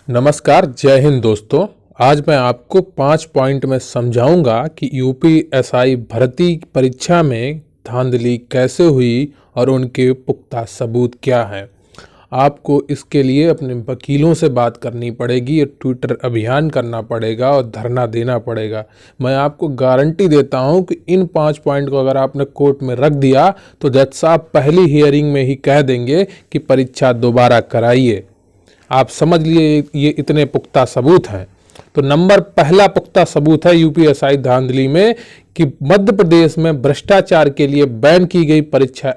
नमस्कार, जय हिंद दोस्तों। आज मैं आपको 5 पॉइंट में समझाऊंगा कि यूपीएसआई भर्ती परीक्षा में धांधली कैसे हुई और उनके पुख्ता सबूत क्या हैं। आपको इसके लिए अपने वकीलों से बात करनी पड़ेगी, ट्विटर अभियान करना पड़ेगा और धरना देना पड़ेगा। मैं आपको गारंटी देता हूं कि इन 5 पॉइंट को अगर आपने कोर्ट में रख दिया तो जज साहब पहली हियरिंग में ही कह देंगे कि परीक्षा दोबारा कराइए। आप समझ लिए ये इतने पुख्ता सबूत हैं। तो पहला पुख्ता सबूत है यूपीएसआई धांधली में कि मध्य प्रदेश में भ्रष्टाचार के लिए बैन की गई परीक्षा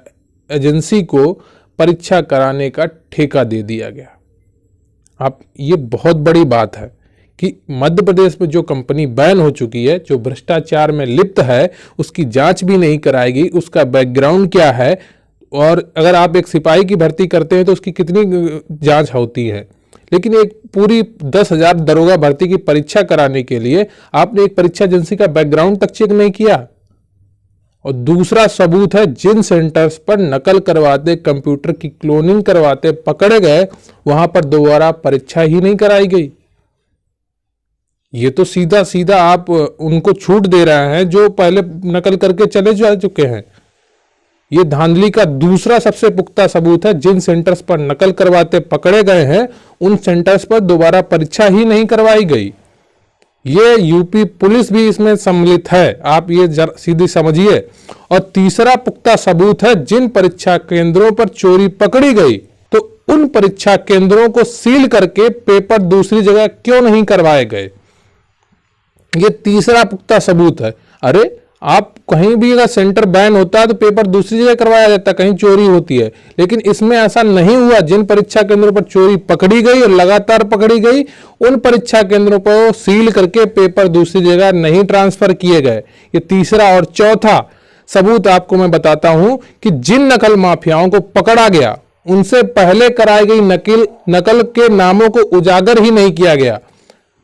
एजेंसी को परीक्षा कराने का ठेका दे दिया गया। ये बहुत बड़ी बात है कि मध्य प्रदेश में जो कंपनी बैन हो चुकी है, जो भ्रष्टाचार में लिप्त है, उसकी जांच भी नहीं कराएगी, उसका बैकग्राउंड क्या है। और अगर आप एक सिपाही की भर्ती करते हैं तो उसकी कितनी जांच होती है, लेकिन एक पूरी 10,000 दरोगा भर्ती की परीक्षा कराने के लिए आपने एक परीक्षा एजेंसी का बैकग्राउंड तक चेक नहीं किया। और दूसरा सबूत है, जिन सेंटर्स पर नकल करवाते, कंप्यूटर की क्लोनिंग करवाते पकड़े गए, वहां पर दोबारा परीक्षा ही नहीं कराई गई। ये तो सीधा सीधा आप उनको छूट दे रहे हैं जो पहले नकल करके चले जा चुके हैं। ये धांधली का दूसरा सबसे पुख्ता सबूत है, जिन सेंटर्स पर नकल करवाते पकड़े गए हैं उन सेंटर्स पर दोबारा परीक्षा ही नहीं करवाई गई। ये यूपी पुलिस भी इसमें सम्मिलित है, आप ये सीधी समझिए। और तीसरा पुख्ता सबूत है, जिन परीक्षा केंद्रों पर चोरी पकड़ी गई तो उन परीक्षा केंद्रों को सील करके पेपर दूसरी जगह क्यों नहीं करवाए गए। ये तीसरा पुख्ता सबूत है। अरे आप कहीं भी अगर सेंटर बैन होता है तो पेपर दूसरी जगह करवाया जाता है, कहीं चोरी होती है, लेकिन इसमें ऐसा नहीं हुआ। जिन परीक्षा केंद्रों पर चोरी पकड़ी गई और लगातार पकड़ी गई, उन परीक्षा केंद्रों पर सील करके पेपर दूसरी जगह नहीं ट्रांसफर किए गए। ये तीसरा और चौथा सबूत आपको मैं बताता हूं कि जिन नकल माफियाओं को पकड़ा गया उनसे पहले कराई गई नकल के नामों को उजागर ही नहीं किया गया।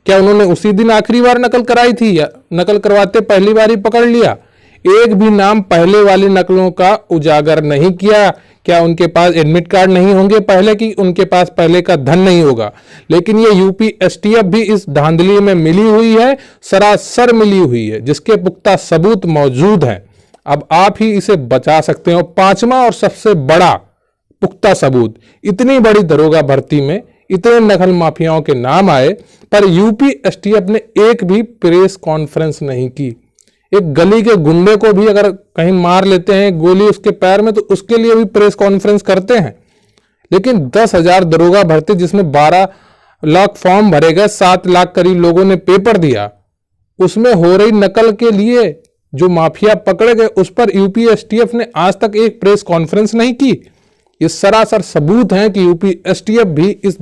क्या उन्होंने उसी दिन आखिरी बार नकल कराई थी या नकल करवाते पहली बार ही पकड़ लिया? एक भी नाम पहले वाली नकलों का उजागर नहीं किया। क्या उनके पास एडमिट कार्ड नहीं होंगे पहले की? उनके पास पहले का धन नहीं होगा। लेकिन ये यूपी एसटीएफ भी इस धांधली में मिली हुई है, सरासर मिली हुई है, जिसके पुख्ता सबूत मौजूद हैं। अब आप ही इसे बचा सकते हो। पांचवा और सबसे बड़ा पुख्ता सबूत, इतनी बड़ी दरोगा भर्ती में इतने नकल माफियाओं के नाम आए पर यूपी एसटीएफ ने एक भी प्रेस कॉन्फ्रेंस नहीं की। एक गली के गुंडे को भी अगर कहीं मार लेते हैं गोली उसके पैर में तो उसके लिए भी प्रेस कॉन्फ्रेंस करते हैं। लेकिन 10,000 दरोगा भर्ती जिसमें 12 लाख फॉर्म भरे गए, 7 लाख करीब लोगों ने पेपर दिया, उसमें हो रही नकल के लिए जो माफिया पकड़े गए उस पर यूपी एसटीएफ ने आज तक एक प्रेस कॉन्फ्रेंस नहीं की। ये सरासर सबूत हैं कि यूपी एसटीएफ भी इस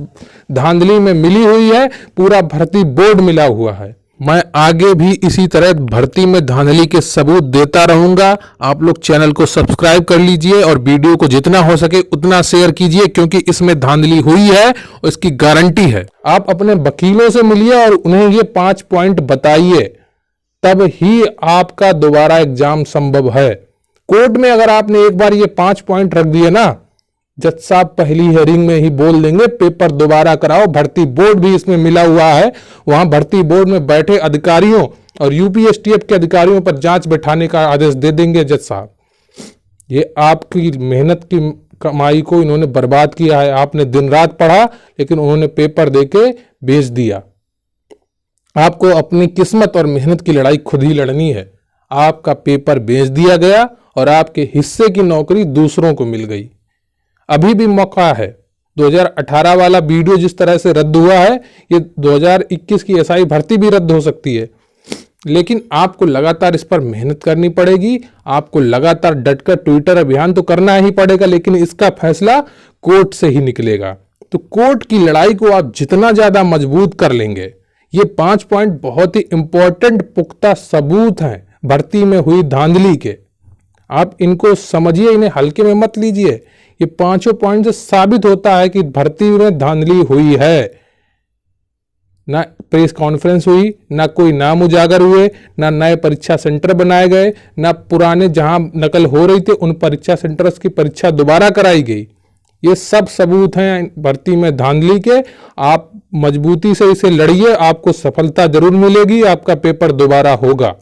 धांधली में मिली हुई है, पूरा भर्ती बोर्ड मिला हुआ है। मैं आगे भी इसी तरह भर्ती में धांधली के सबूत देता रहूंगा। आप लोग चैनल को सब्सक्राइब कर लीजिए और वीडियो को जितना हो सके उतना शेयर कीजिए, क्योंकि इसमें धांधली हुई है और इसकी गारंटी है। आप अपने वकीलों से मिलिए और उन्हें ये 5 पॉइंट बताइए, तब ही आपका दोबारा एग्जाम संभव है। कोर्ट में अगर आपने एक बार ये 5 पॉइंट रख दिए ना, जज साहब पहली हियरिंग में ही बोल देंगे पेपर दोबारा कराओ। भर्ती बोर्ड भी इसमें मिला हुआ है, वहां भर्ती बोर्ड में बैठे अधिकारियों और यूपी एसटीएफ के अधिकारियों पर जांच बैठाने का आदेश दे देंगे जज साहब। ये आपकी मेहनत की कमाई को इन्होंने बर्बाद किया है। आपने दिन रात पढ़ा लेकिन उन्होंने पेपर देके बेच दिया। आपको अपनी किस्मत और मेहनत की लड़ाई खुद ही लड़नी है। आपका पेपर बेच दिया गया और आपके हिस्से की नौकरी दूसरों को मिल गई। अभी भी मौका है। 2018 वाला वीडियो जिस तरह से रद्द हुआ है, ये 2021 की एसआई भर्ती भी रद्द हो सकती है। लेकिन आपको लगातार इस पर मेहनत करनी पड़ेगी। आपको लगातार डटकर ट्विटर अभियान तो करना ही पड़ेगा, लेकिन इसका फैसला कोर्ट से ही निकलेगा। तो कोर्ट की लड़ाई को आप जितना ज्यादा मजबूत कर लेंगे, ये 5 पॉइंट बहुत ही इंपॉर्टेंट पुख्ता सबूत हैं भर्ती में हुई धांधली के। आप इनको समझिए, इन्हें हल्के में मत लीजिए। ये 5 पॉइंट से साबित होता है कि भर्ती में धांधली हुई है। ना प्रेस कॉन्फ्रेंस हुई, ना कोई नाम उजागर हुए, ना नए परीक्षा सेंटर बनाए गए, ना पुराने जहां नकल हो रही थी उन परीक्षा सेंटर्स की परीक्षा दोबारा कराई गई। ये सब सबूत हैं भर्ती में धांधली के। आप मजबूती से इसे लड़िए, आपको सफलता जरूर मिलेगी, आपका पेपर दोबारा होगा।